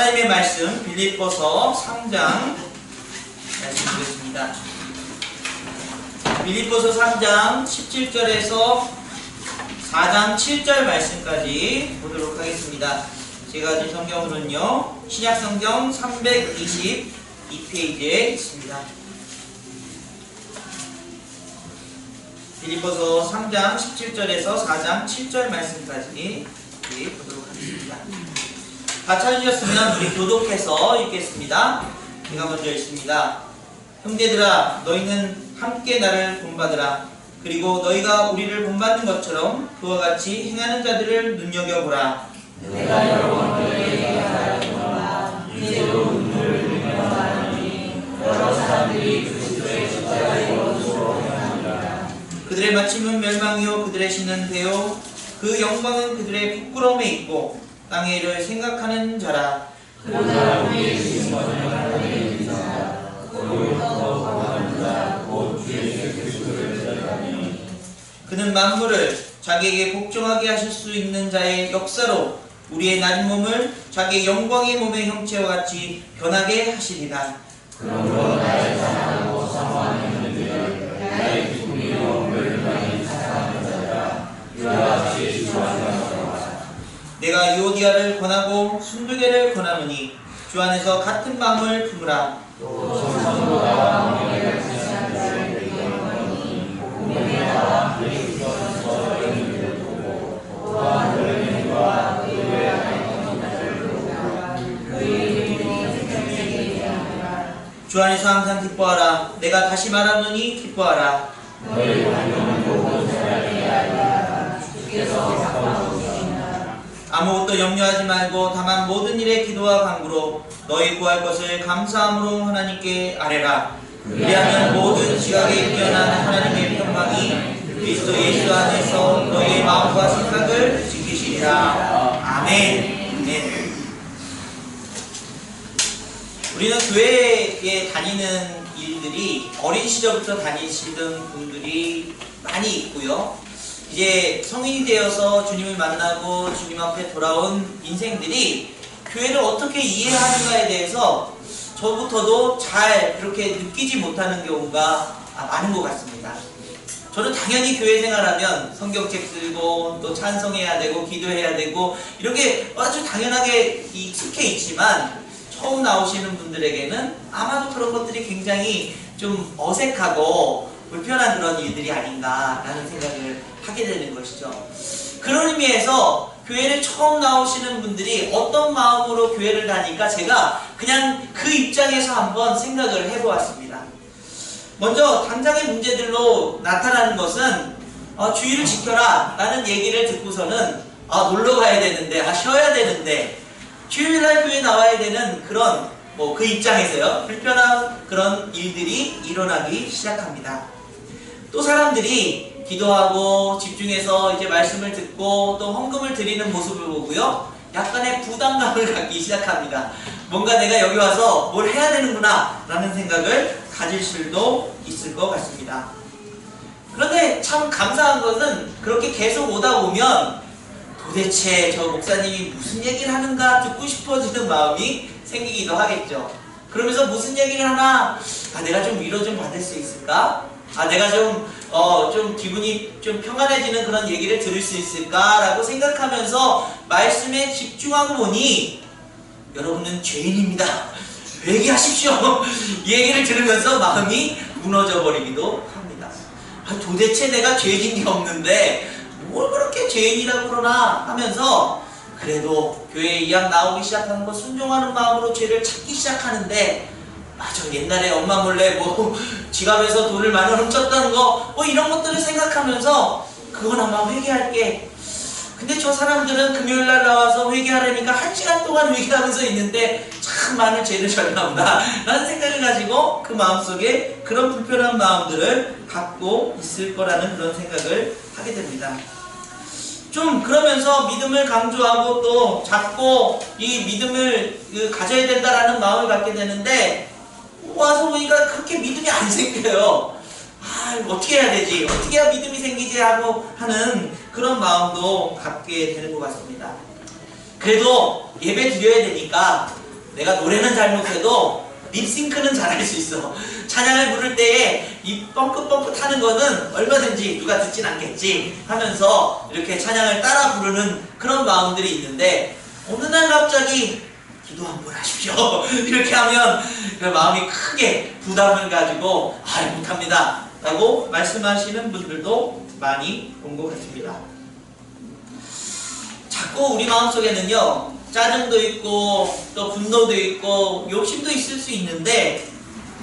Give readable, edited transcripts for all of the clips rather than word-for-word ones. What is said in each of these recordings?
하나님의 말씀 빌립보서 3장 말씀 드리겠습니다. 빌립보서 3장 17절에서 4장 7절 말씀까지 보도록 하겠습니다. 제가 가진 성경으로는요, 신약성경 322페이지에 있습니다. 빌립보서 3장 17절에서 4장 7절 말씀까지 보도록 하겠습니다. 다 찾으셨으면 우리 교독해서 읽겠습니다. 제가 먼저 읽습니다. 형제들아, 너희는 함께 나를 본받으라. 그리고 너희가 우리를 본받는 것처럼 그와 같이 행하는 자들을 눈여겨보라. 내가 여러 번 너희에게 말하노라. 이제도 눈물을 흘리며 여러 사람들이 그리스도의 십자가의 원수로 행합니다. 그들의 마침은 멸망이요 그들의 신은 배요 그 영광은 그들의 부끄러움에 있고 땅의 일을 생각하는 자라. 그러나 우리의 주신 것은 하나님의 인사라. 고요하고 강한 자 곧 주 예수 그리스도를 따르니 그는 만물을 자기에게 복종하게 하실 수 있는 자의 역사로 우리의 낮은 몸을 자기의 영광의 몸의 형체와 같이 변하게 하시리라. 그러므로 나의 사랑하고 사모하는 형제들을 나의 기쁨이요 멸망이 사랑하는 자들아, 이와 같이 주와 사랑하라. 내가 유오디아를 권하고 순두개를 권하노니 주 안에서 같은 마음을 품으라. 또 성성으로 나와 공예를 같이 하는 자를 기도하노니 공예에 나와 그리스도께서 너희를 보고 또한 너희들과 그 외에 하나님의 나를 보고 그의 이름이 생명에게 하노라. 주 안에서 항상 기뻐하라. 내가 다시 말하노니 기뻐하라. 너희 환경을 보고 사랑하게 하리라. 주께서 가까우시니라. 아무것도 염려하지 말고 다만 모든 일에 기도와 간구로 너희 구할 것을 감사함으로 하나님께 아뢰라. 그리하면 모든 지각에 뛰어난 하나님의 평강이 그리스도 예수 안에서 너희의 마음과 생각을 지키시리라. 아멘. 네. 우리는 교회에 다니는 일들이 어린 시절부터 다니시던 분들이 많이 있고요. 이제 성인이 되어서 주님을 만나고 주님 앞에 돌아온 인생들이 교회를 어떻게 이해하는가에 대해서 저부터도 잘 그렇게 느끼지 못하는 경우가 많은 것 같습니다. 저는 당연히 교회 생활하면 성경책 들고 또 찬송해야 되고 기도해야 되고 이런 게 아주 당연하게 익숙해 있지만 처음 나오시는 분들에게는 아마도 그런 것들이 굉장히 좀 어색하고 불편한 그런 일들이 아닌가라는 생각을 하게 되는 것이죠. 그런 의미에서 교회를 처음 나오시는 분들이 어떤 마음으로 교회를 다니까 제가 그냥 그 입장에서 한번 생각을 해보았습니다. 먼저 당장의 문제들로 나타나는 것은 주의를 지켜라 라는 얘기를 듣고서는 놀러 가야 되는데 쉬어야 되는데 주일날 교회에 나와야 되는 그런 그 입장에서요 불편한 그런 일들이 일어나기 시작합니다. 또 사람들이 기도하고 집중해서 이제 말씀을 듣고 또 헌금을 드리는 모습을 보고요 약간의 부담감을 갖기 시작합니다. 뭔가 내가 여기 와서 뭘 해야 되는구나 라는 생각을 가질 수도 있을 것 같습니다. 그런데 참 감사한 것은 그렇게 계속 오다 보면 도대체 저 목사님이 무슨 얘기를 하는가 듣고 싶어지는 마음이 생기기도 하겠죠. 그러면서 무슨 얘기를 하나 내가 좀 위로 좀 받을 수 있을까? 내가 좀 기분이 좀 평안해지는 그런 얘기를 들을 수 있을까라고 생각하면서 말씀에 집중하고 보니 여러분은 죄인입니다. 회개하십시오. 이 얘기를 들으면서 마음이 무너져 버리기도 합니다. 도대체 내가 죄진 게 없는데 뭘 그렇게 죄인이라고 그러나 하면서 그래도 교회에 이왕 나오기 시작하는 거 순종하는 마음으로 죄를 찾기 시작하는데 저 옛날에 엄마 몰래 지갑에서 돈을 많이 훔쳤던 거 이런 것들을 생각하면서 그건 아마 회개할게. 근데 저 사람들은 금요일날 나와서 회개하려니까 1시간 동안 회개하면서 있는데 참 많은 죄를 졌나 보다 라는 생각을 가지고 그 마음속에 그런 불편한 마음들을 갖고 있을 거라는 그런 생각을 하게 됩니다. 좀 그러면서 믿음을 강조하고 또 잡고 이 믿음을 가져야 된다라는 마음을 갖게 되는데 와서 보니까 그렇게 믿음이 안 생겨요. 어떻게 해야 되지? 어떻게 해야 믿음이 생기지? 하고 하는 그런 마음도 갖게 되는 것 같습니다. 그래도 예배 드려야 되니까 내가 노래는 잘 못해도 립싱크는 잘할 수 있어. 찬양을 부를 때에 이 뻥긋뻥긋 하는 거는 얼마든지 누가 듣진 않겠지 하면서 이렇게 찬양을 따라 부르는 그런 마음들이 있는데, 어느 날 갑자기 기도 한번 하십시오 이렇게 하면 그 마음이 크게 부담을 가지고 못합니다 라고 말씀하시는 분들도 많이 본 것 같습니다. 자꾸 우리 마음속에는요, 짜증도 있고 또 분노도 있고 욕심도 있을 수 있는데,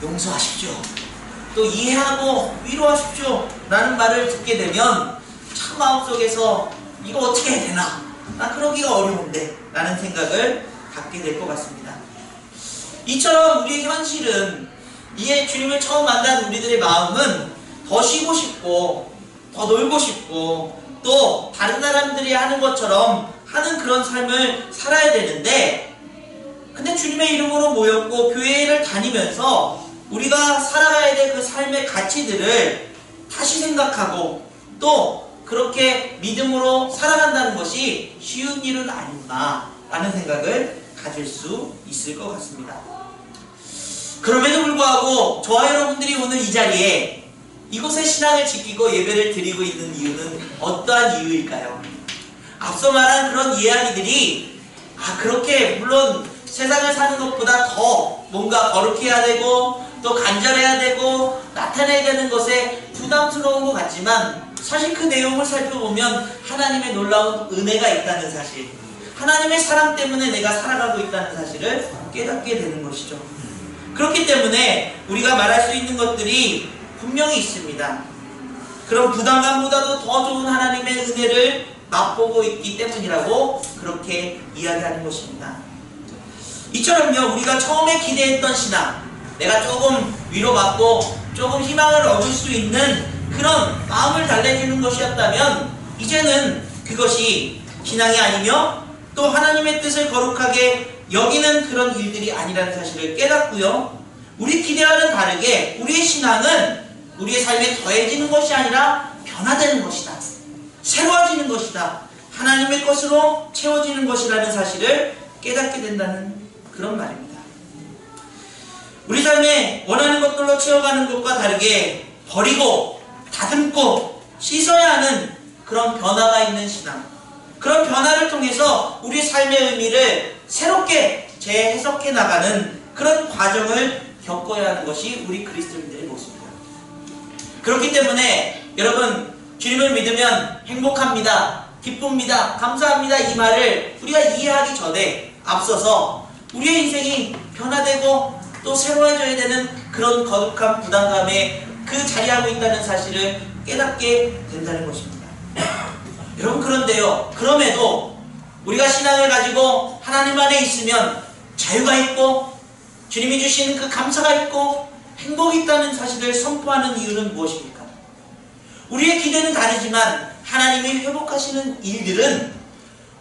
용서하십시오, 또 이해하고 위로하십시오 라는 말을 듣게 되면 참 마음속에서 이거 어떻게 해야 되나, 나 그러기가 어려운데 라는 생각을 갖게 될 것 같습니다. 이처럼 우리의 현실은, 이에 주님을 처음 만난 우리들의 마음은 더 쉬고 싶고 더 놀고 싶고 또 다른 사람들이 하는 것처럼 하는 그런 삶을 살아야 되는데, 근데 주님의 이름으로 모였고 교회를 다니면서 우리가 살아가야 될 그 삶의 가치들을 다시 생각하고 또 그렇게 믿음으로 살아간다는 것이 쉬운 일은 아닌가라는 생각을 가질 수 있을 것 같습니다. 그럼에도 불구하고 저와 여러분들이 오늘 이 자리에 이곳의 신앙을 지키고 예배를 드리고 있는 이유는 어떠한 이유일까요? 앞서 말한 그런 이야기들이 그렇게 물론 세상을 사는 것보다 더 뭔가 거룩해야 되고 또 간절해야 되고 나타내야 되는 것에 부담스러운 것 같지만, 사실 그 내용을 살펴보면 하나님의 놀라운 은혜가 있다는 사실, 하나님의 사랑 때문에 내가 살아가고 있다는 사실을 깨닫게 되는 것이죠. 그렇기 때문에 우리가 말할 수 있는 것들이 분명히 있습니다. 그런 부담감보다도 더 좋은 하나님의 은혜를 맛보고 있기 때문이라고 그렇게 이야기하는 것입니다. 이처럼요, 우리가 처음에 기대했던 신앙, 내가 조금 위로받고 조금 희망을 얻을 수 있는 그런 마음을 달래주는 것이었다면, 이제는 그것이 신앙이 아니며 또 하나님의 뜻을 거룩하게 여기는 그런 일들이 아니라는 사실을 깨닫고요, 우리 기대와는 다르게 우리의 신앙은 우리의 삶에 더해지는 것이 아니라 변화되는 것이다, 새로워지는 것이다, 하나님의 것으로 채워지는 것이라는 사실을 깨닫게 된다는 그런 말입니다. 우리 삶에 원하는 것들로 채워가는 것과 다르게 버리고 다듬고 씻어야 하는 그런 변화가 있는 신앙, 그런 변화를 통해서 우리의 삶의 의미를 새롭게 재해석해 나가는 그런 과정을 겪어야 하는 것이 우리 그리스도인들의 모습입니다. 그렇기 때문에 여러분, 주님을 믿으면 행복합니다, 기쁩니다, 감사합니다 이 말을 우리가 이해하기 전에 앞서서 우리의 인생이 변화되고 또 새로워져야 되는 그런 거룩한 부담감에 그 자리하고 있다는 사실을 깨닫게 된다는 것입니다. 여러분, 그런데요, 그럼에도 우리가 신앙을 가지고 하나님 안에 있으면 자유가 있고 주님이 주신 그 감사가 있고 행복이 있다는 사실을 선포하는 이유는 무엇입니까? 우리의 기대는 다르지만 하나님이 회복하시는 일들은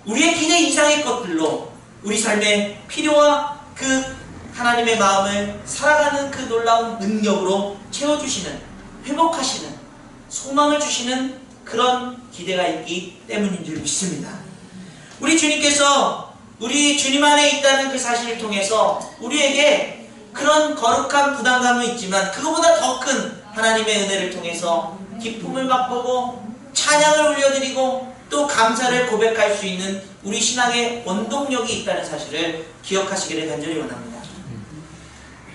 우리의 기대 이상의 것들로 우리 삶의 필요와 그 하나님의 마음을 살아가는 그 놀라운 능력으로 채워주시는, 회복하시는, 소망을 주시는 그런 기대가 있기 때문인 줄 믿습니다. 우리 주님께서 우리 주님 안에 있다는 그 사실을 통해서 우리에게 그런 거룩한 부담감은 있지만 그거보다 더 큰 하나님의 은혜를 통해서 기쁨을 맛보고 찬양을 올려드리고 또 감사를 고백할 수 있는 우리 신앙의 원동력이 있다는 사실을 기억하시기를 간절히 원합니다.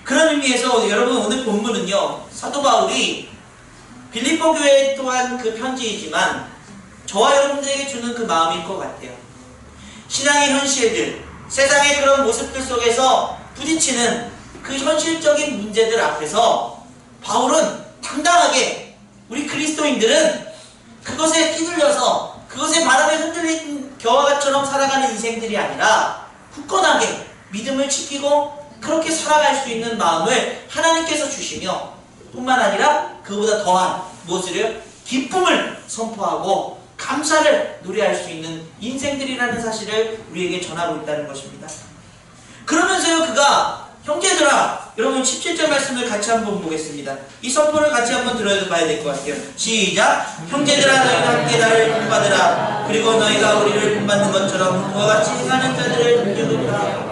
그런 의미에서 여러분, 오늘 본문은요, 사도 바울이 빌립보 교회 또한 그 편지이지만 저와 여러분들에게 주는 그 마음일 것 같아요. 신앙의 현실들, 세상의 그런 모습들 속에서 부딪히는 그 현실적인 문제들 앞에서 바울은 당당하게, 우리 그리스도인들은 그것에 휘둘려서 그것에 바람에 흔들린 겨와처럼 살아가는 인생들이 아니라 굳건하게 믿음을 지키고 그렇게 살아갈 수 있는 마음을 하나님께서 주시며, 뿐만 아니라 그보다 더한 무엇을, 기쁨을 선포하고 감사를 노래할 수 있는 인생들이라는 사실을 우리에게 전하고 있다는 것입니다. 그러면서요, 그가 형제들아, 여러분 17절 말씀을 같이 한번 보겠습니다. 이 선포를 같이 한번 들어봐야 될 것 같아요. 시작! 형제들아, 너희가 함께 나를 본받으라. 그리고 너희가 우리를 본받는 것처럼 그와 같이 행하는 자들을 눈여겨보라.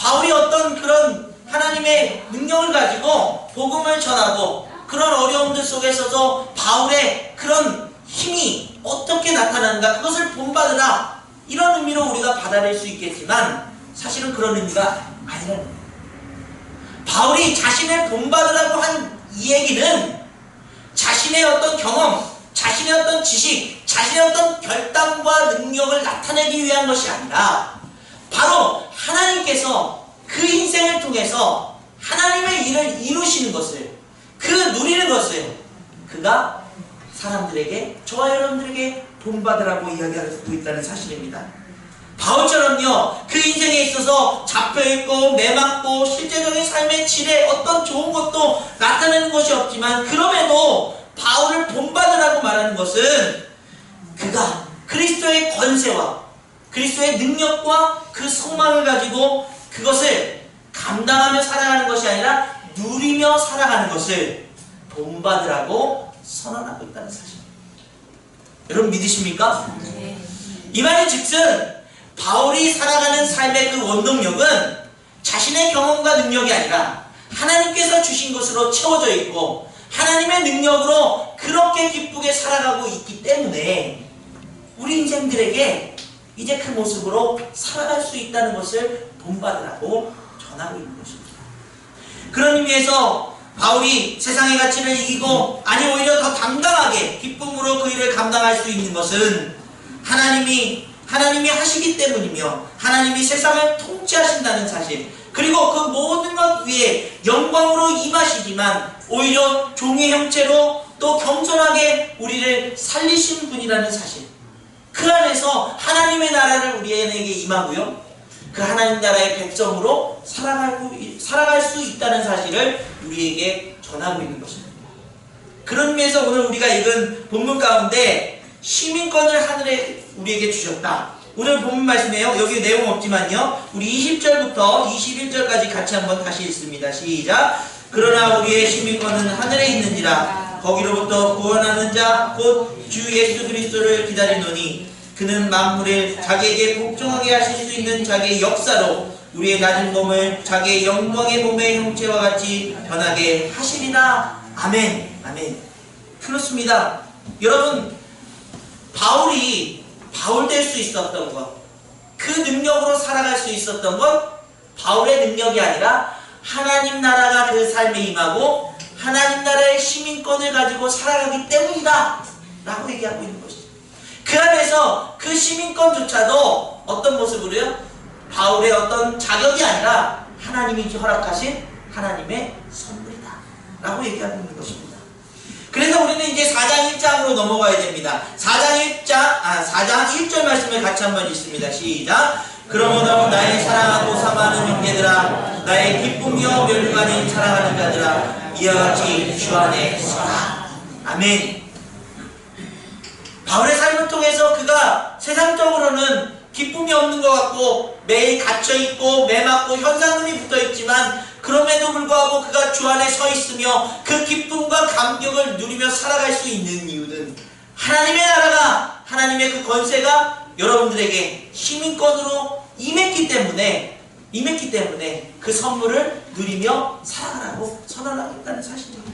바울이 어떤 그런 하나님의 능력을 가지고 복음을 전하고 그런 어려움들 속에서도 바울의 그런 힘이 어떻게 나타나는가, 그것을 본받으라, 이런 의미로 우리가 받아들일 수 있겠지만 사실은 그런 의미가 아니라는 거예요. 바울이 자신을 본받으라고 한 이 얘기는 자신의 어떤 경험, 자신의 어떤 지식, 자신의 어떤 결단과 능력을 나타내기 위한 것이 아니라 바로 하나님께서 그 인생을 통해서 하나님의 일을 이루시는 것을, 그 누리는 것을 그가 사람들에게, 저와 여러분들에게 본받으라고 이야기하고 있다는 사실입니다. 바울처럼요, 그 인생에 있어서 잡혀있고 매맞고 실제적인 삶의 질에 어떤 좋은 것도 나타내는 것이 없지만 그럼에도 바울을 본받으라고 말하는 것은 그가 그리스도의 권세와 그리스도의 능력과 그 소망을 가지고 그것을 감당하며 살아가는 것이 아니라 누리며 살아가는 것을 본받으라고 선언하고 있다는 사실입니다. 여러분 믿으십니까? 네. 이 말의 즉슨 바울이 살아가는 삶의 그 원동력은 자신의 경험과 능력이 아니라 하나님께서 주신 것으로 채워져 있고 하나님의 능력으로 그렇게 기쁘게 살아가고 있기 때문에 우리 인생들에게 이제 그 모습으로 살아갈 수 있다는 것을 본받으라고 전하고 있는 것입니다. 그런 의미에서 바울이 세상의 가치를 이기고, 아니 오히려 더 당당하게 기쁨으로 그 일을 감당할 수 있는 것은 하나님이 하시기 때문이며 하나님이 세상을 통치하신다는 사실, 그리고 그 모든 것 위에 영광으로 임하시지만 오히려 종의 형체로 또 겸손하게 우리를 살리신 분이라는 사실, 그 안에서 하나님의 나라를 우리에게 임하고요, 그 하나님 나라의 백성으로 살아갈 수 있다는 사실을 우리에게 전하고 있는 것입니다. 그런 의미에서 오늘 우리가 읽은 본문 가운데 시민권을 하늘에 우리에게 주셨다. 오늘 본문 말씀이에요. 여기 내용 없지만요, 우리 20절부터 21절까지 같이 한번 다시 읽습니다. 시작. 그러나 우리의 시민권은 하늘에 있는지라. 거기로부터 구원하는 자 곧 주 예수 그리스도를 기다리노니 그는 만물을 자기에게 복종하게 하실 수 있는 자기의 역사로 우리의 낮은 몸을 자기의 영광의 몸의 형체와 같이 변하게 하시리라. 아멘. 아멘. 그렇습니다. 여러분, 바울이 바울 될 수 있었던 것, 그 능력으로 살아갈 수 있었던 것, 바울의 능력이 아니라 하나님 나라가 그 삶에 임하고 하나님 나라의 시민권을 가지고 살아가기 때문이다 라고 얘기하고 있는 것이죠. 그 안에서 그 시민권조차도 어떤 모습으로요? 바울의 어떤 자격이 아니라 하나님이 허락하신 하나님의 선물이다 라고 얘기하고 있는 것입니다. 그래서 우리는 이제 4장 1장으로 넘어가야 됩니다. 4장 1절 말씀을 같이 한번 읽습니다. 시작. 그러므로 나의 사랑하고 사모하는 형제들아, 나의 기쁨이요 멸류관인 사랑하는 자들아, 이와 같이 주 안에 서라. 아멘. 바울의 삶을 통해서 그가 세상적으로는 기쁨이 없는 것 같고 매일 갇혀있고 매맞고 현상금이 붙어있지만 그럼에도 불구하고 그가 주 안에 서 있으며 그 기쁨과 감격을 누리며 살아갈 수 있는 이유는 하나님의 나라가, 하나님의 그 권세가 여러분들에게 시민권으로 임했기 때문에 그 선물을 누리며 살아가라고 선언하고 있다는 사실입니다.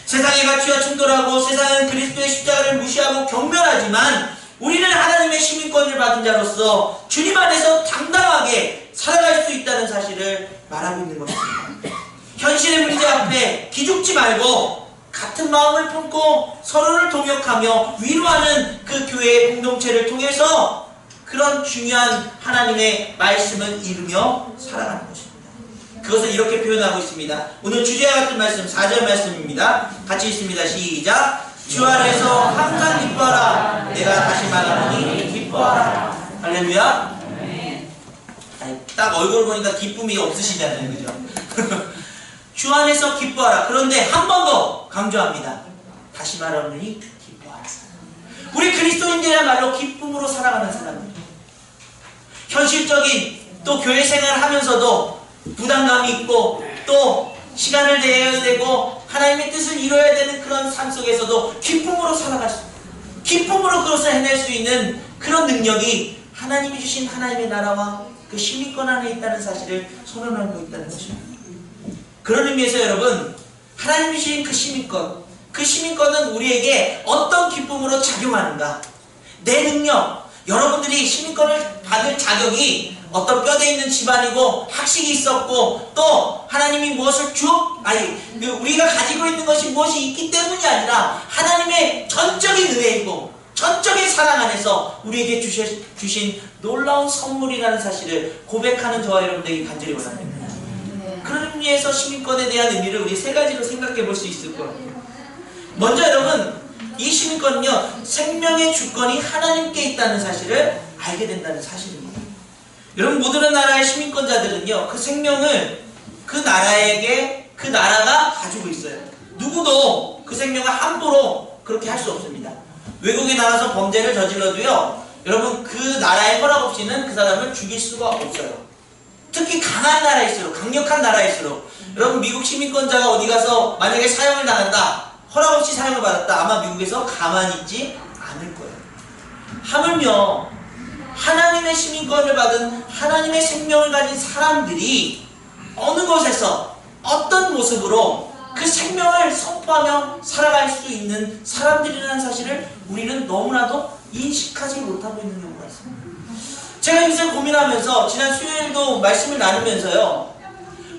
세상의 가치와 충돌하고 세상은 그리스도의 십자가를 무시하고 경멸하지만 우리는 하나님의 시민권을 받은 자로서 주님 안에서 당당하게 살아갈 수 있다는 사실을 말하고 있는 것입니다. 현실의 문제 앞에 기죽지 말고 같은 마음을 품고 서로를 동역하며 위로하는 그 교회의 공동체를 통해서 그런 중요한 하나님의 말씀을 이루며 살아가는 것입니다. 그것을 이렇게 표현하고 있습니다. 오늘 주제와 같은 말씀 4절 말씀입니다. 같이 읽습니다. 시작. 주 안에서 항상 기뻐하라. 내가 다시 말하노니 기뻐하라. 할렐루야. 아니, 딱 얼굴 보니까 기쁨이 없으시잖아요, 그죠? 주 안에서 기뻐하라. 그런데 한 번 더 강조합니다. 다시 말하노니 기뻐하라. 우리 그리스도인들이야말로 기쁨으로 살아가는 사람입니다. 현실적인 또 교회 생활을 하면서도 부담감이 있고 또 시간을 내야 되고 하나님의 뜻을 이뤄야 되는 그런 삶 속에서도 기쁨으로 살아갈 수, 기쁨으로 그것을 해낼 수 있는 그런 능력이 하나님이 주신 하나님의 나라와 그 시민권 안에 있다는 사실을 선언하고 있다는 것입니다. 그런 의미에서 여러분, 하나님이 주신 그 시민권은 우리에게 어떤 기쁨으로 작용하는가? 내 능력, 여러분들이 시민권을 받을 자격이 어떤 뼈대 있는 집안이고 학식이 있었고 또 하나님이 무엇을 우리가 가지고 있는 것이 무엇이 있기 때문이 아니라 하나님의 전적인 은혜이고 전적인 사랑 안에서 우리에게 주신 놀라운 선물이라는 사실을 고백하는 저와 여러분들에게 간절히 원합니다. 그런 의미에서 시민권에 대한 의미를 우리 세 가지로 생각해 볼 수 있을 것 같아요. 먼저 여러분, 이 시민권은요, 생명의 주권이 하나님께 있다는 사실을 알게 된다는 사실입니다. 여러분, 모든 나라의 시민권자들은요, 그 생명을 그 나라가 가지고 있어요. 누구도 그 생명을 함부로 그렇게 할 수 없습니다. 외국에 나가서 범죄를 저질러도요, 여러분, 그 나라의 허락 없이는 그 사람을 죽일 수가 없어요. 특히 강한 나라일수록, 강력한 나라일수록, 여러분, 미국 시민권자가 어디 가서 만약에 사형을 당한다, 허락 없이 사형을 받았다, 아마 미국에서 가만히 있지 않을 거예요. 하물며 하나님의 시민권을 받은 하나님의 생명을 가진 사람들이 어느 곳에서 어떤 모습으로 그 생명을 선포하며 살아갈 수 있는 사람들이라는 사실을 우리는 너무나도 인식하지 못하고 있는 경우가 있습니다. 제가 인생 고민하면서 지난 수요일도 말씀을 나누면서요,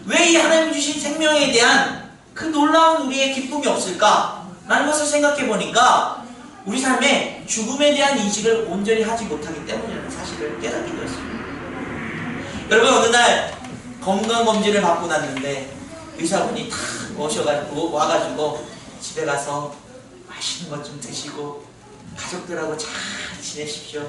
왜 이 하나님 주신 생명에 대한 그 놀라운 우리의 기쁨이 없을까? 라는 것을 생각해 보니까 우리 삶에 죽음에 대한 인식을 온전히 하지 못하기 때문이라는 사실을 깨닫게 되었습니다. 여러분, 어느 날 건강검진을 받고 났는데 의사분이 다 와가지고 집에 가서 맛있는 것 좀 드시고 가족들하고 잘 지내십시오,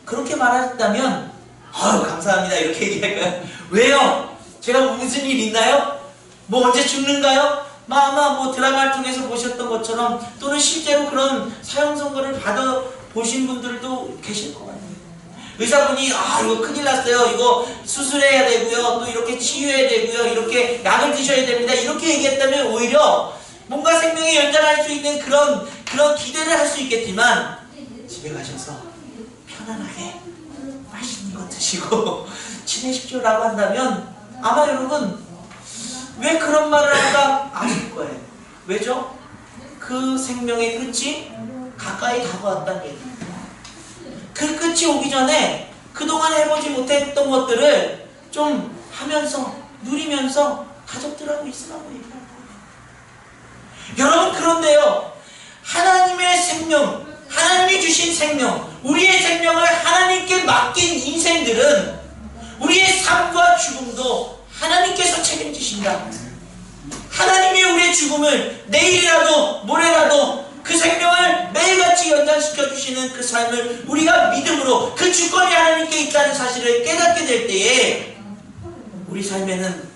그렇게 말하셨다면 감사합니다 이렇게 얘기할 거예요. 왜요? 제가 무슨 일 있나요? 뭐 언제 죽는가요? 아마 뭐 드라마를 통해서 보셨던 것처럼 또는 실제로 그런 사형 선고를 받아보신 분들도 계실 것 같아요. 의사분이 이거 큰일 났어요, 이거 수술해야 되고요, 또 이렇게 치유해야 되고요, 이렇게 약을 드셔야 됩니다, 이렇게 얘기했다면 오히려 뭔가 생명이 연장할 수 있는 그런 기대를 할 수 있겠지만, 집에 가셔서 편안하게 맛있는 거 드시고 지내십시오 라고 한다면 아마 여러분 왜 그런 말을 할까 아실 거예요. 왜죠? 그 생명의 끝이 가까이 다가왔다는 얘기입니다. 그 끝이 오기 전에 그동안 해보지 못했던 것들을 좀 하면서 누리면서 가족들하고 있으라고 얘기합니다. 여러분, 그런데요, 하나님의 생명, 하나님이 주신 생명, 우리의 생명을 하나님께 맡긴 인생들은 우리의 삶과 죽음도 하나님께서 책임지신다. 하나님이 우리의 죽음을 내일이라도 모레라도 그 생명을 매일같이 연장시켜 주시는 그 삶을 우리가 믿음으로 그 주권이 하나님께 있다는 사실을 깨닫게 될 때에 우리 삶에는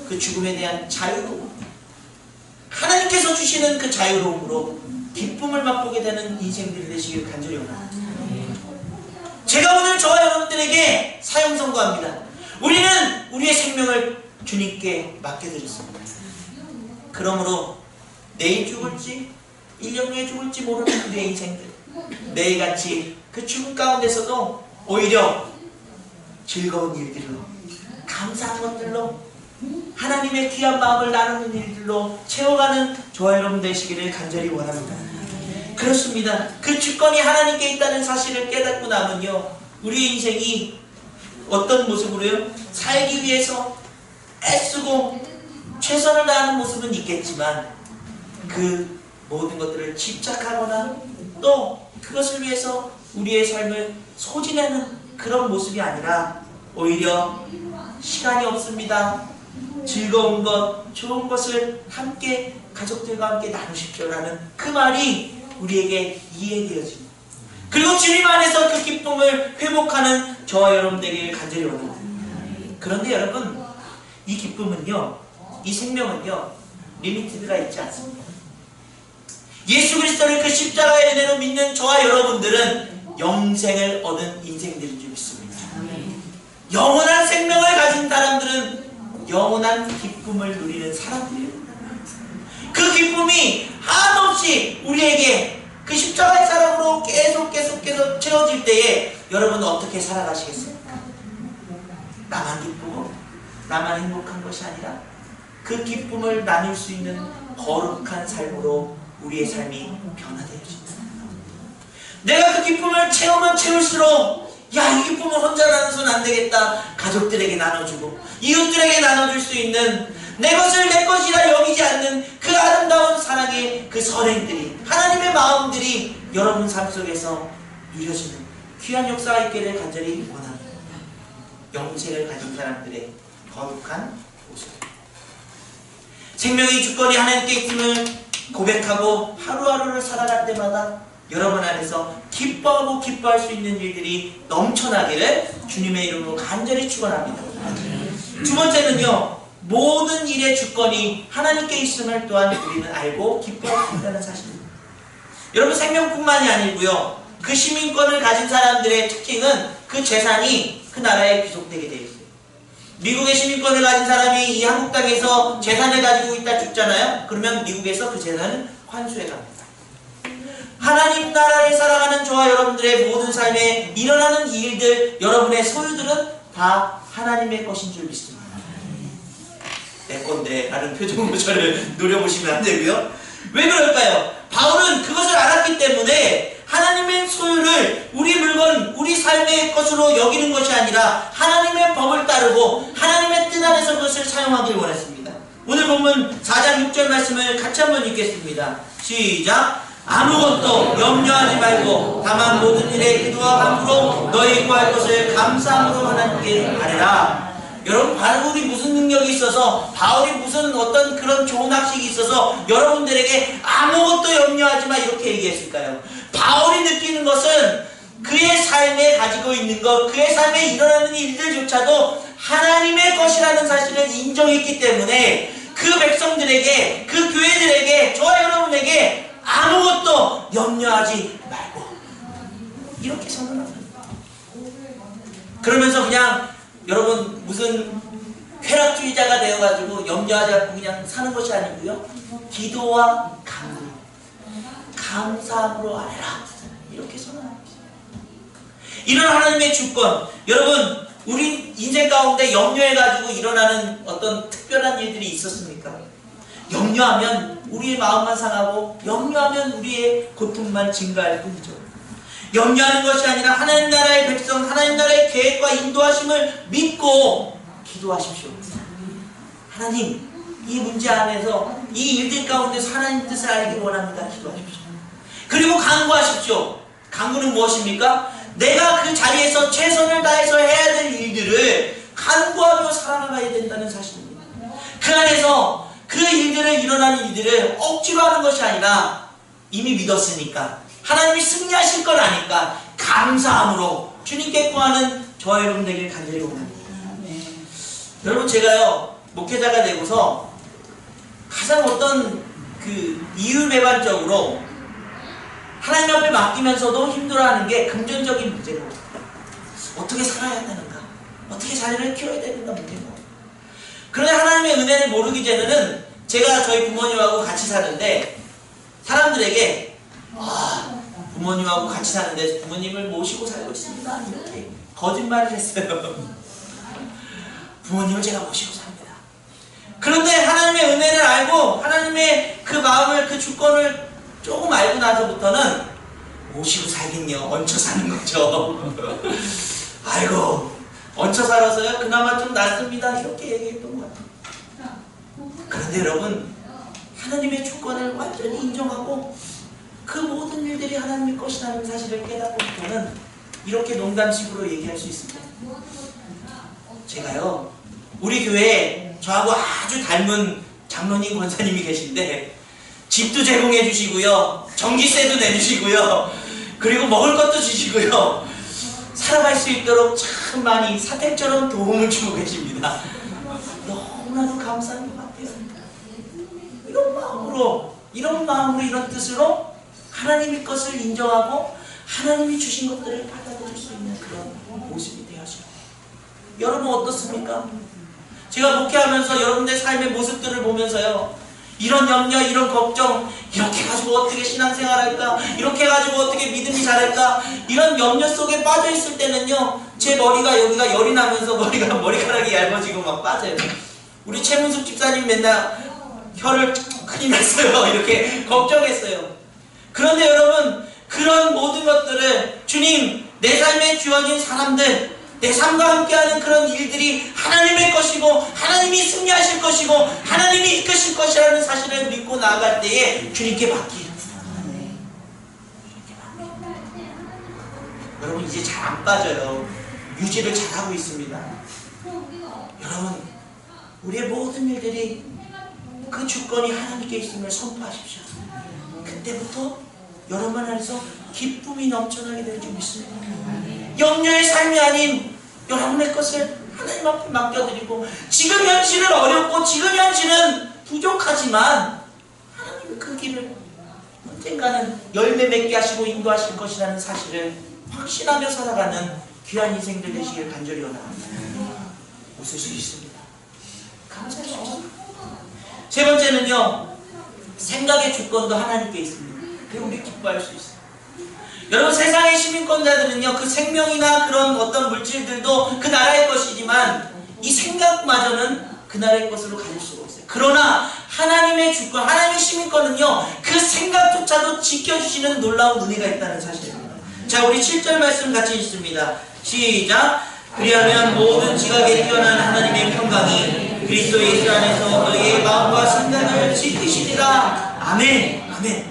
그 죽음에 대한 자유로움, 하나님께서 주시는 그 자유로움으로 기쁨을 맛보게 되는 인생들이 되시길 간절히 원합니다. 제가 오늘 저와 여러분들에게 사형 선고합니다. 우리는 우리의 생명을 주님께 맡겨드렸습니다. 그러므로 내일 죽을지 1년 후에 죽을지 모르는 우리의 인생들, 매일같이 그 죽음 가운데서도 오히려 즐거운 일들로, 감사한 것들로, 하나님의 귀한 마음을 나누는 일들로 채워가는 저와 여러분 되시기를 간절히 원합니다. 그렇습니다. 그 주권이 하나님께 있다는 사실을 깨닫고 나면요, 우리의 인생이 어떤 모습으로요? 살기 위해서 애쓰고 최선을 다하는 모습은 있겠지만 그 모든 것들을 집착하거나 또 그것을 위해서 우리의 삶을 소진하는 그런 모습이 아니라 오히려 시간이 없습니다, 즐거운 것, 좋은 것을 함께 가족들과 함께 나누십시오라는 그 말이 우리에게 이해되어집니다. 그리고 주님 안에서 그 기쁨을 회복하는 저와 여러분들에게 간절히 원합니다. 그런데 여러분, 이 기쁨은요, 이 생명은요, 리미티드가 있지 않습니다. 예수 그리스도를 그 십자가의 은혜로 믿는 저와 여러분들은 영생을 얻은 인생들인 줄 믿습니다. 영원한 생명을 가진 사람들은 영원한 기쁨을 누리는 사람들이에요. 그 기쁨이 한없이 우리에게 그 십자가의 사랑으로 계속 채워질 때에 여러분은 어떻게 살아가시겠습니까? 나만 기쁘고 나만 행복한 것이 아니라 그 기쁨을 나눌 수 있는 거룩한 삶으로 우리의 삶이 변화되어진다. 내가 그 기쁨을 채우면 채울수록 야, 이 기쁨을 혼자 나눠서는 안 되겠다. 가족들에게 나눠주고 이웃들에게 나눠줄 수 있는 내 것을 내 것이라 여기지 않는 그 아름다운 사랑의 그 선행들이, 하나님의 마음들이 여러분 삶 속에서 누려지는 귀한 역사가 있기를 간절히 원합니다. 영생을 가진 사람들의 거룩한 모습. 생명의 주권이 하나님께 있음을 고백하고 하루하루를 살아갈 때마다 여러분 안에서 기뻐하고 기뻐할 수 있는 일들이 넘쳐나기를 주님의 이름으로 간절히 축원합니다. 두 번째는요, 모든 일의 주권이 하나님께 있음을 또한 우리는 알고 기뻐할 수 있다는 사실입니다. 여러분, 생명뿐만이 아니고요, 그 시민권을 가진 사람들의 특징은 그 재산이 그 나라에 귀속되게 되어 있어요. 미국의 시민권을 가진 사람이 이 한국 땅에서 재산을 가지고 있다 죽잖아요. 그러면 미국에서 그 재산을 환수해 갑니다. 하나님 나라를 살아가는 저와 여러분들의 모든 삶에 일어나는 일들, 여러분의 소유들은 다 하나님의 것인 줄 믿습니다. 내 건데 라는 표정으로 저를 노려보시면 안 되고요. 왜 그럴까요? 바울은 그것을 알았기 때문에 하나님의 소유를 우리 물건, 우리 삶의 것으로 여기는 것이 아니라 하나님의 법을 따르고 하나님의 뜻 안에서 그것을 사용하길 원했습니다. 오늘 본문 4장 6절 말씀을 같이 한번 읽겠습니다. 시작! 아무것도 염려하지 말고 다만 모든 일에 기도와 간구로 너희 구할 것을 감사함으로 하나님께 아뢰라. 여러분, 바울이 무슨 능력이 있어서, 바울이 무슨 어떤 그런 좋은 학식이 있어서 여러분들에게 아무것도 염려하지 마 이렇게 얘기했을까요? 바울이 느끼는 것은 그의 삶에 가지고 있는 것, 그의 삶에 일어나는 일들조차도 하나님의 것이라는 사실을 인정했기 때문에 그 백성들에게, 그 교회들에게, 저와 여러분에게 아무것도 염려하지 말고 이렇게 선언합니다. 그러면서 그냥 여러분 무슨 쾌락주의자가 되어가지고 염려하지 않고 그냥 사는 것이 아니고요, 기도와 간구, 감사함으로 아뢰라 이렇게 선언합니다. 이런 하나님의 주권, 여러분 우리 인생 가운데 염려해가지고 일어나는 어떤 특별한 일들이 있었습니까? 염려하면 우리의 마음만 상하고 염려하면 우리의 고통만 증가할 뿐이죠. 염려하는 것이 아니라 하나님 나라의 백성, 하나님 나라의 계획과 인도하심을 믿고 기도하십시오. 하나님, 이 문제 안에서 이 일들 가운데서 하나님 뜻을 알기 원합니다. 기도하십시오. 그리고 간구하십시오. 간구는 무엇입니까? 내가 그 자리에서 최선을 다해서 해야 될 일들을 간구하며 살아가야 된다는 사실입니다. 그 안에서 그 일들을, 일어나는 일들을 억지로 하는 것이 아니라 이미 믿었으니까, 하나님이 승리하실 걸 아니까 감사함으로 주님께 구하는 저와 여러분 되길 간절히 원합니다. 여러분, 제가요 목회자가 되고서 가장 어떤 그 이율배반적으로 하나님 앞에 맡기면서도 힘들어하는 게 금전적인 문제고, 어떻게 살아야 되는가, 어떻게 자녀를 키워야 되는가 문제고. 그런데 하나님의 은혜를 모르기 전에는 제가 저희 부모님하고 같이 사는데 사람들에게 부모님하고 같이 사는데 부모님을 모시고 살고 있습니다 이렇게 거짓말을 했어요. 부모님을 제가 모시고 삽니다. 그런데 하나님의 은혜를 알고 하나님의 그 마음을, 그 주권을 조금 알고 나서부터는 모시고 살긴요, 얹혀 사는 거죠. 아이고, 얹혀 살아서요 그나마 좀 낫습니다 이렇게 얘기했던 것 같아요. 그런데 여러분, 하나님의 주권을 완전히 인정하고 그 모든 일들이 하나님의 것이라는 사실을 깨닫고부터는 이렇게 농담식으로 얘기할 수 있습니다. 제가요, 우리 교회에 저하고 아주 닮은 장로님 권사님이 계신데 집도 제공해 주시고요, 전기세도 내주시고요, 그리고 먹을 것도 주시고요, 살아갈 수 있도록 참 많이 사택처럼 도움을 주고 계십니다. 너무나도 감사한 것 같아요. 이런 마음으로 이런 뜻으로 하나님의 것을 인정하고 하나님이 주신 것들을 받아들일 수 있는 그런 모습이 되어야죠. 여러분 어떻습니까? 제가 목회하면서 여러분들의 삶의 모습들을 보면서요, 이런 염려, 이런 걱정, 이렇게 가지고 어떻게 신앙생활할까? 이렇게 가지고 어떻게 믿음이 자랄까? 이런 염려 속에 빠져있을 때는요, 제 머리가 여기가 열이 나면서 머리카락이 얇아지고 막 빠져요. 우리 최문숙 집사님 맨날 혀를 큰일 났어요. 이렇게 걱정했어요. 그런데 여러분, 그런 모든 것들을 주님, 내 삶에 주어진 사람들, 내 삶과 함께하는 그런 일들이 하나님의 것이고 하나님이 승리하실 것이고 하나님이 이끄실 것이라는 사실을 믿고 나아갈 때에 주님께 맡기는 여러분, 이제 잘 안 빠져요. 유지를 잘하고 있습니다. 여러분, 우리의 모든 일들이 그 주권이 하나님께 있음을 선포하십시오. 그때부터 여러분 안에서 기쁨이 넘쳐나게 될 줄 믿습니다. 염려의 삶이 아닌 여러분의 것을 하나님 앞에 맡겨드리고, 지금 현실은 어렵고 지금 현실은 부족하지만 하나님의 그 길을 언젠가는 열매 맺게 하시고 인도하실 것이라는 사실을 확신하며 살아가는 귀한 인생들 되시길 간절히 원합니다. 웃을 수 있습니다. 감사할 수 있습니다. 세 번째는요, 생각의 주권도 하나님께 있습니다. 그리고 우리 기뻐할 수 있어요. 여러분, 세상의 시민권자들은요, 그 생명이나 그런 어떤 물질들도 그 나라의 것이지만 이 생각마저는 그 나라의 것으로 가질 수가 없어요. 그러나 하나님의 주권, 하나님의 시민권은요, 그 생각조차도 지켜주시는 놀라운 은혜가 있다는 사실입니다. 자, 우리 7절 말씀 같이 읽습니다. 시작! 그리하면 모든 지각에 뛰어난 하나님의 평강이 그리스도 예수 안에서 너희의 마음과 생각을 지키시리라. 아멘. 아멘.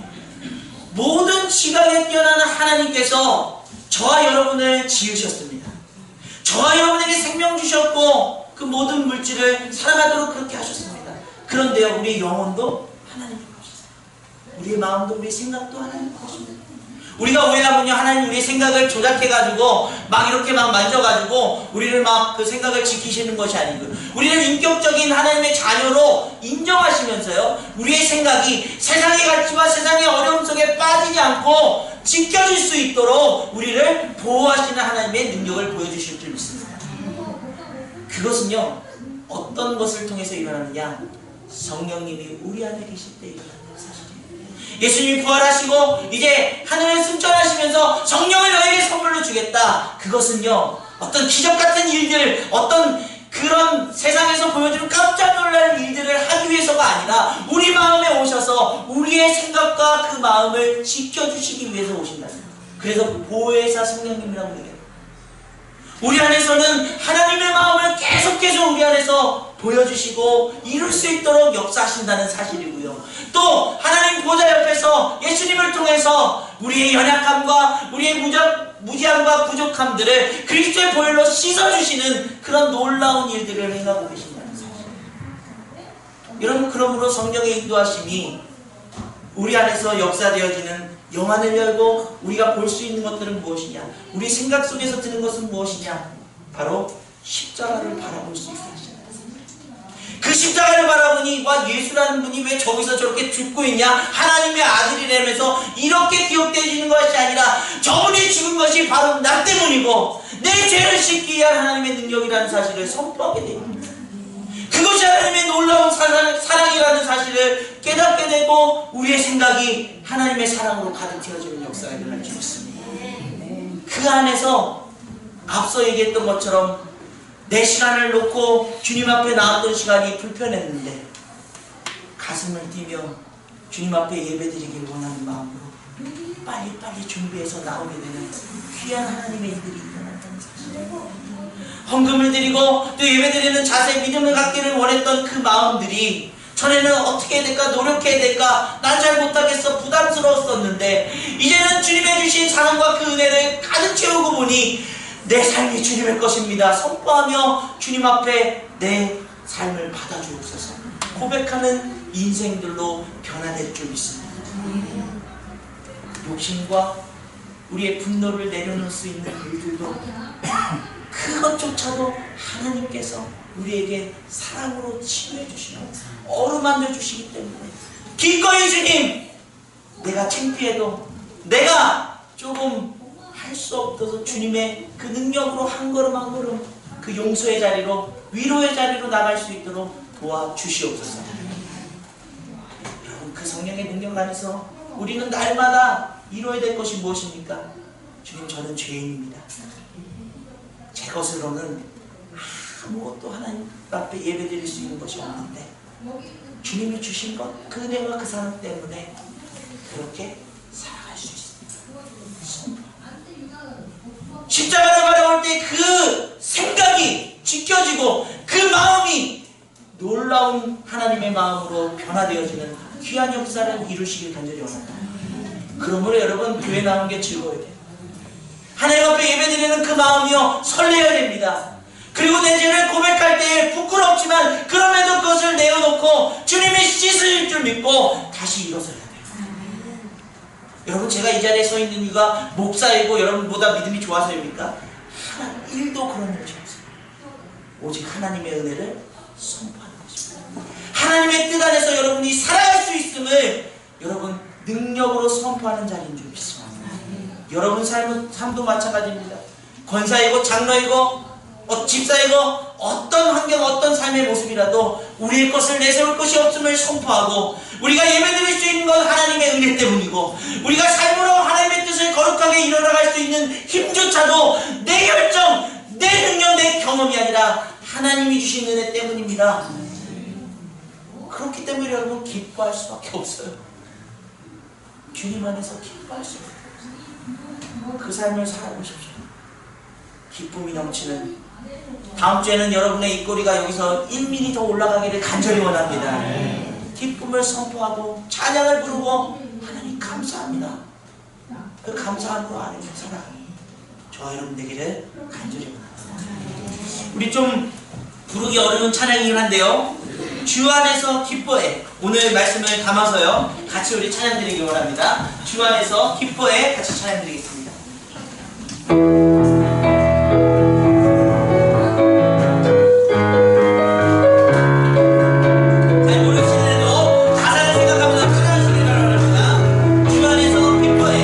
모든 지각에 뛰어난 하나님께서 저와 여러분을 지으셨습니다. 저와 여러분에게 생명 주셨고 그 모든 물질을 살아가도록 그렇게 하셨습니다. 그런데요, 우리의 영혼도 하나님의 것이세요. 우리의 마음도 우리의 생각도 하나님의 것입니다. 우리가 오해하면요, 하나님 우리의 생각을 조작해가지고 막 이렇게 막 만져가지고 우리를 막 그 생각을 지키시는 것이 아니고요, 우리를 인격적인 하나님의 자녀로 인정하시면서요, 우리의 생각이 세상의 가치와 세상의 어려움 속에 빠지지 않고 지켜질 수 있도록 우리를 보호하시는 하나님의 능력을 보여주실 줄 믿습니다. 그것은요, 어떤 것을 통해서 일어나느냐? 성령님이 우리 안에 계실 때 일어나는 사실이에요. 예수님이 부활하시고 이제 하늘을 승천하시면서 성령을 너에게 선물로 주겠다. 그것은요, 어떤 기적같은 일들, 어떤 그런 세상에서 보여주는 깜짝 놀랄 일들을 하기 위해서가 아니라 우리 마음에 오셔서 우리의 생각과 그 마음을 지켜주시기 위해서 오신다. 그래서 보혜사 성령님이라고 얘기해요. 우리 안에서는 하나님의 마음을 계속해서 우리 안에서 보여주시고 이룰 수 있도록 역사하신다는 사실이고요. 또 하나님 보좌 옆에서 예수님을 통해서 우리의 연약함과 우리의 무지함과 부족함들을 그리스도의 보혈로 씻어주시는 그런 놀라운 일들을 행하고 계신다는 사실. 여러분, 그러므로 성령의 인도하심이 우리 안에서 역사되어지는 영안을 열고 우리가 볼 수 있는 것들은 무엇이냐? 우리 생각 속에서 드는 것은 무엇이냐? 바로 십자가를 바라볼 수 있게 하신다. 그 십자가를 바라보니, 와, 예수라는 분이 왜 저기서 저렇게 죽고 있냐? 하나님의 아들이라면서 이렇게 기억되어지는 것이 아니라 저분이 죽은 것이 바로 나 때문이고 내 죄를 씻기 위한 하나님의 능력이라는 사실을 선포하게 됩니다. 그것이 하나님의 놀라운 사랑이라는 사실을 깨닫게 되고 우리의 생각이 하나님의 사랑으로 가득 채워지는 역사가 일어날 줄 믿습니다. 그 안에서 앞서 얘기했던 것처럼 내 시간을 놓고 주님 앞에 나왔던 시간이 불편했는데 가슴을 뛰며 주님 앞에 예배드리길 원하는 마음으로 빨리빨리 준비해서 나오게 되는 귀한 하나님의 일들이 일어난다는 사실. 헌금을 드리고 또 예배드리는 자세, 믿음을 갖기를 원했던 그 마음들이 전에는 어떻게 해야 될까, 노력해야 될까, 난 잘 못하겠어, 부담스러웠었는데 이제는 주님의 주신 사랑과 그 은혜를 가득 채우고 보니 내 삶이 주님의 것입니다 선포하며 주님 앞에 내 삶을 받아주옵소서 고백하는 인생들로 변화될 줄 믿습니다. 욕심과 우리의 분노를 내려놓을 수 있는 일들도 그것조차도 하나님께서 우리에게 사랑으로 치유해 주시고 어루만져 주시기 때문에 기꺼이 주님, 내가 창피해도 내가 조금 할 수 없어서 주님의 그 능력으로 한 걸음 한 걸음 그 용서의 자리로, 위로의 자리로 나갈 수 있도록 도와주시옵소서. 인생의 능력 안에서 우리는 날마다 이루어야 될 것이 무엇입니까? 주님, 저는 죄인입니다. 제 것으로는 아무것도 하나님 앞에 예배드릴 수 있는 것이 없는데 주님이 주신 것, 그 은혜와 그 사랑 때문에 그렇게 살아갈 수 있습니다. 십자가를 바라볼 때 그 생각이 지켜지고 그 마음이 놀라운 하나님의 마음으로 변화되어지는 귀한 역사를 이루시길 간절히 원합니다. 그러므로 여러분, 교회 나오는 게 즐거워야 돼요. 하나님 앞에 예배드리는 그 마음이요 설레어야 됩니다. 그리고 내 죄를 고백할 때 부끄럽지만 그럼에도 그것을 내어놓고 주님이 씻을 줄 믿고 다시 일어서야 돼요. 여러분, 제가 이 자리에 서 있는 이유가 목사이고 여러분보다 믿음이 좋아서입니까? 하나 1도 그런 일이 없어요. 오직 하나님의 은혜를 선포하는 것입니다. 하나님의 뜻 안에서 여러분이 살아갈 수 있음을 여러분 능력으로 선포하는 자리인 줄 믿습니다. 여러분 삶도 마찬가지입니다. 권사이고 장로이고 집사이고 어떤 환경, 어떤 삶의 모습이라도 우리의 것을 내세울 것이 없음을 선포하고, 우리가 예배드릴 수 있는 건 하나님의 은혜 때문이고, 우리가 삶으로 하나님의 뜻을 거룩하게 이뤄나갈 수 있는 힘조차도 내 결정, 내 능력, 내 경험이 아니라 하나님이 주신 은혜 때문입니다. 그렇기 때문에 여러분 기뻐할 수밖에 없어요. 주님 안에서 기뻐할 수밖에 없어요. 그 삶을 살아보십시오. 기쁨이 넘치는. 다음 주에는 여러분의 입꼬리가 여기서 1mm 더 올라가기를 간절히 원합니다. 기쁨을 선포하고 찬양을 부르고 하나님 감사합니다. 그 감사함으로 안에서 살아가는 저와 여러분 되기를 간절히 원합니다. 우리 좀 부르기 어려운 찬양이긴 한데요, 주 안에서 기뻐해, 오늘 말씀을 담아서요 같이 우리 찬양 드리기 원합니다. 주 안에서 기뻐해 같이 찬양 드리겠습니다. 주 안에서 기뻐해.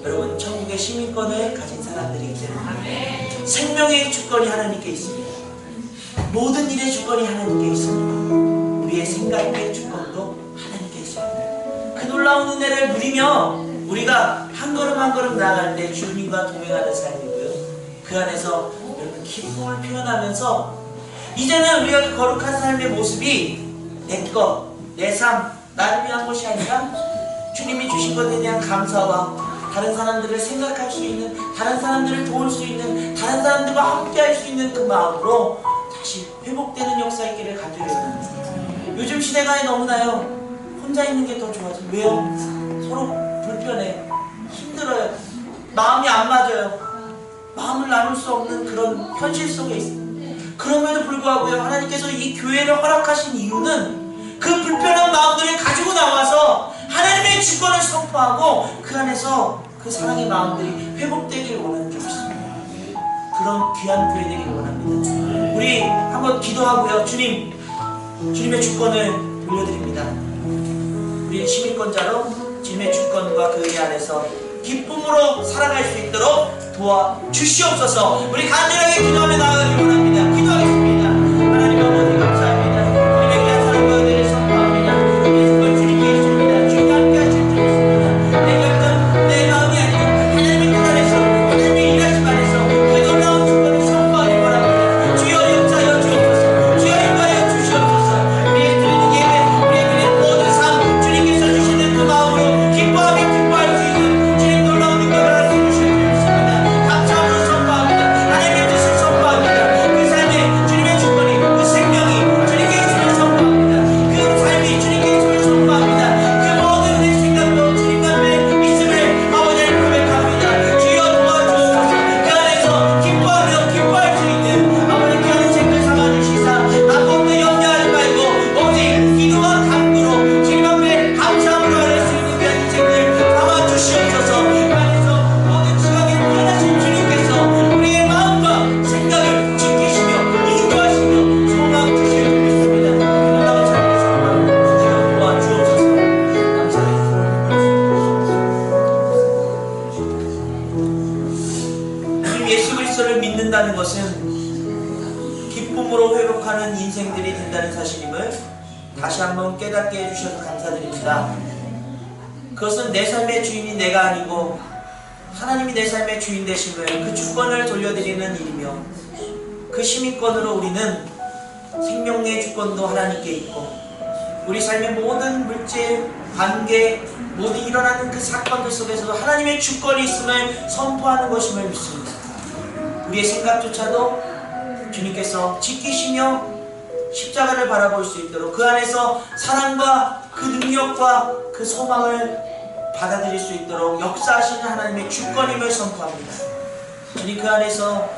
여러분, 천국의 시민권을 가진 사람들이기 때문에 생명의 주권이 하나님께 있습니다. 모든 일의 주권이 하나님께 있습니다. 우리의 생각의 주권도 하나님께 있습니다. 그 놀라운 은혜를 누리며 우리가 한 걸음 한 걸음 나아갈 때 주님과 동행하는 삶이고요. 그 안에서 여러분 기쁨을 표현하면서 이제는 우리가 그 거룩한 삶의 모습이 내 것, 내 삶, 나를 위한 것이 아니라 주님이 주신 것에 대한 감사와 다른 사람들을 생각할 수 있는, 다른 사람들을 도울 수 있는, 다른 사람들과 함께 할 수 있는 그 마음으로 다시 회복되는 역사 있기를 간절히 원합니다. 요즘 시대가 너무나요, 혼자 있는 게 더 좋아져. 왜요? 서로 불편해, 힘들어요, 마음이 안 맞아요, 마음을 나눌 수 없는 그런 현실 속에 있습니다. 그럼에도 불구하고요, 하나님께서 이 교회를 허락하신 이유는 그 불편한 마음들을 가지고 나와서 하나님의 주권을 선포하고 그 안에서 그 사랑의 마음들이 회복되길 원하는 것입니다. 그런 귀한 교회 되기를 원합니다. 우리 한번 기도하고요, 주님의 주권을 돌려드립니다. 우리 시민권자로 주님의 주권과 그 은혜 안에서 기쁨으로 살아갈 수 있도록 도와주시옵소서. 우리 간절하게 기도하며 나아가길 원합니다. 기도하겠습니다. 하나님 아버지 감사합니다. 우리의 귀한 사랑과 은혜를 선포합니다. 예수님을 주님께 있습니다. 주님과 함께 하실 줄 믿습니다. 내 결정, 내 마음이 아니고 하나님의 뜻 안에서, 하나님의 일하심 안에서 그 놀라운 주권을 선포하길 원합니다. 주여 역사하여 주옵소서. 주여 인도하여 주시옵소서. 우리의 예배, 우리의 모든 삶 주님께서 주시는 그 마음으로 기뻐하며 기뻐할 수 있는 주님 놀라운 능력을 알수 주실 줄 믿습니다. 감사함으로 선포합니다. 하나님의 뜻을 선포합니다. 그 삶에 주님의 주권이, 그 생명이 주님께 있음을 선포합니다. 그 삶이 주님께 있음을 선포합니다. 그 모든 내 생각도 주님 앞에 있음을 아버지를 고백합니다. 주여 도와주옵소서. 그 안에서 기뻐하며 기뻐할 수 있는 아버지 귀한 인생을 삼아주시사 아무것도 염려하지 말고 오직 기도와 간구로 주님 앞에 감사함으로 할 수 있는 귀한 인생을 삼아주시옵소서. 그 안에서 모든 지각에 편하신 주님께서 우리의 마음과 생각을 지키시며 인도하시며 소망 주실 줄 믿습니다. 놀라운 삶의 소망 주여 도와주옵소서. 감사합니다. 주님 예수 그리스도를 믿는다는 것은 기쁨으로 회복하는 인생들이 된다는 사실임을 다시 한번 깨닫게 해주셔서 감사드립니다. 그것은 내 삶의 주인이 내가 아니고 하나님이 내 삶의 주인 되심을, 그 주권을 돌려드리는 일이며, 그 시민권으로 우리는 생명의 주권도 하나님께 있고 우리 삶의 모든 물질, 관계, 모든 일어나는 그 사건들 속에서도 하나님의 주권이 있음을 선포하는 것임을 믿습니다. 우리의 생각조차도 주님께서 지키시며 십자가를 바라볼 수 있도록 그 안에서 사랑과 그 능력과 그 소망을 받아들일 수 있도록 역사하시는 하나님의 주권임을 선포합니다. 주님 그 안에서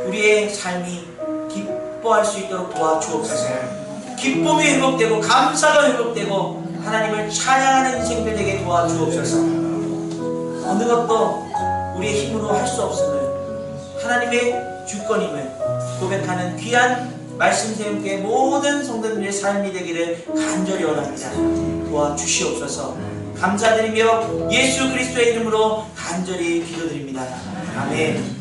우리의 삶이 기뻐할 수 있도록 도와주옵소서. 기쁨이 회복되고 감사가 회복되고 하나님을 찬양하는 인생들 되게 도와주옵소서. 어느 것도 우리의 힘으로 할 수 없음을, 하나님의 주권임을 고백하는 귀한 말씀 세움께 모든 성도님의 삶이 되기를 간절히 원합니다. 도와주시옵소서. 감사드리며 예수 그리스도의 이름으로 간절히 기도드립니다. 아멘.